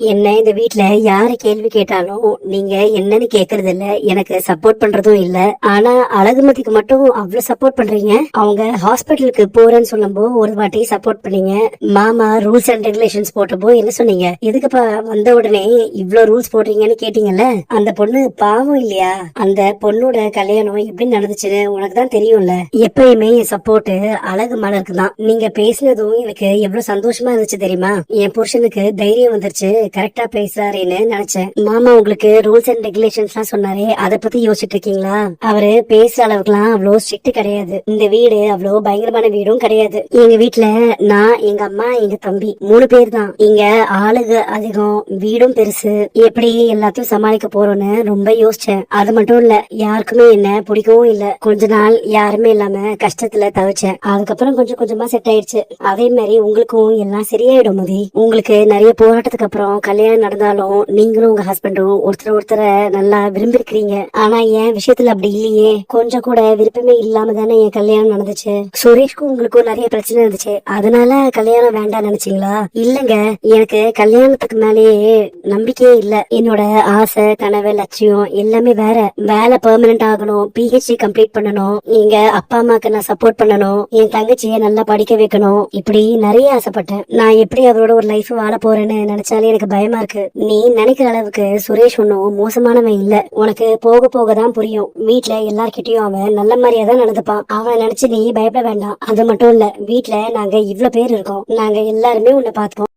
என்ன இந்த வீட்ல யாரு கேள்வி கேட்டாலும் நீங்க என்னன்னு கேக்குறது இல்ல, எனக்கு சப்போர்ட் பண்றதும் இல்ல. ஆனா அழகுமதிக்கு மட்டும் அவ்வளவு சப்போர்ட் பண்றீங்க. அவங்க ஹாஸ்பிட்டலுக்கு போறேன்னு சொல்லும்போது ஒரு வாட்டி சப்போர்ட் பண்ணீங்க. மாமா ரூல்ஸ் அண்ட் ரெகுலேஷன்ஸ் போட்டப்போ என்ன சொன்னீங்க? எதுக்குப்பா வந்த உடனே இவ்ளோ ரூல்ஸ் போடுறீங்கன்னு கேட்டீங்கல்ல. அந்த பொண்ணு பாவம் இல்லையா? அந்த பொண்ணோட கல்யாணம் எப்படி நடந்துச்சுன்னு உனக்கு தான் தெரியும்ல. எப்பயுமே என் சப்போர்ட் அழகு மலருக்கு தான். நீங்க பேசுனதும் எனக்கு எவ்வளவு சந்தோஷமா இருந்துச்சு தெரியுமா? என் புருஷனுக்கு தைரியம் வந்துருச்சு, கரெக்டா பேசுறாருன்னு நினைச்சேன். மாமா உங்களுக்கு ரூல்ஸ் அண்ட் ரெகுலேஷன்ஸ் எல்லாம் சொன்னாரே, அத பத்தி யோசிச்சுட்டு இருக்கீங்களா? அவரு பேசுற அளவுக்குலாம் அவ்வளவு ஸ்ட்ரிக்ட் கிடையாது. இந்த வீடு அவ்வளவு பயங்கரமான வீடும் கிடையாது. எங்க வீட்டுல நான், எங்க அம்மா, எங்க தம்பி 3 பேர் தான். இங்க ஆளுக அதிகம், வீடும் பெருசு. எப்படி எல்லாத்தையும் சமாளிக்க போறோம்னு ரொம்ப யோசிச்சேன். அது மட்டும் இல்ல, யாருக்குமே என்ன பிடிக்கவும் இல்ல. கொஞ்ச நாள் யாருமே இல்லாம கஷ்டத்துல தவிச்சேன். அதுக்கப்புறம் கொஞ்சம் கொஞ்சமா செட் ஆயிடுச்சு. அதே மாதிரி உங்களுக்கும் எல்லாம் சரியாயிடும் மதி. உங்களுக்கு நிறைய போராட்டத்துக்கு அப்புறம் கல்யாணம் நடந்தாலும் நீங்களும் உங்க ஹஸ்பண்டும் ஒருத்தர நல்லா விரும்பிருக்கிறீங்க. ஆனா என் விஷயத்துல அப்படி இல்லையே. கொஞ்சம் கூட விருப்பமே இல்லாம தானே என் கல்யாணம் நடந்துச்சு. சுரேஷ்க்கும் உங்களுக்கும் நிறைய பிரச்சனை இருந்துச்சு, அதனால கல்யாணம் வேண்டாம் நினைச்சீங்களா? இல்லங்க, எனக்கு கல்யாணத்துக்கு மேலேயே நம்பிக்கையே இல்ல. என்னோட ஆசை, கனவு, லட்சியம் எல்லாமே வேற. வேலை பெர்மனன்ட் ஆகணும், PhD கம்ப்ளீட் பண்ணணும், எங்க அப்பா அம்மாக்கு நான் சப்போர்ட் பண்ணணும், என் தங்கச்சியை நல்லா படிக்க வைக்கணும், இப்படி நிறைய ஆசைப்பட்டேன். நான் எப்படி அவரோட ஒரு லைஃப் வாழ போறேன்னு நினைச்சாலே எனக்கு பயமா இருக்கு. நீ நினைக்கிற அளவுக்கு சுரேஷ் ஒன்னும் மோசமானவன் இல்ல. உனக்கு போக போக தான் புரியும். வீட்டுல எல்லார்கிட்டயும் அவன் நல்ல மாதிரியா தான் நடந்துப்பான். அவனை நினைச்சு நீ பயப்பட வேண்டாம். அது மட்டும் இல்ல, வீட்டுல நாங்க இவ்ளோ பேர் இருக்கோம், நாங்க எல்லாருமே உன்னை பார்த்துப்போம்.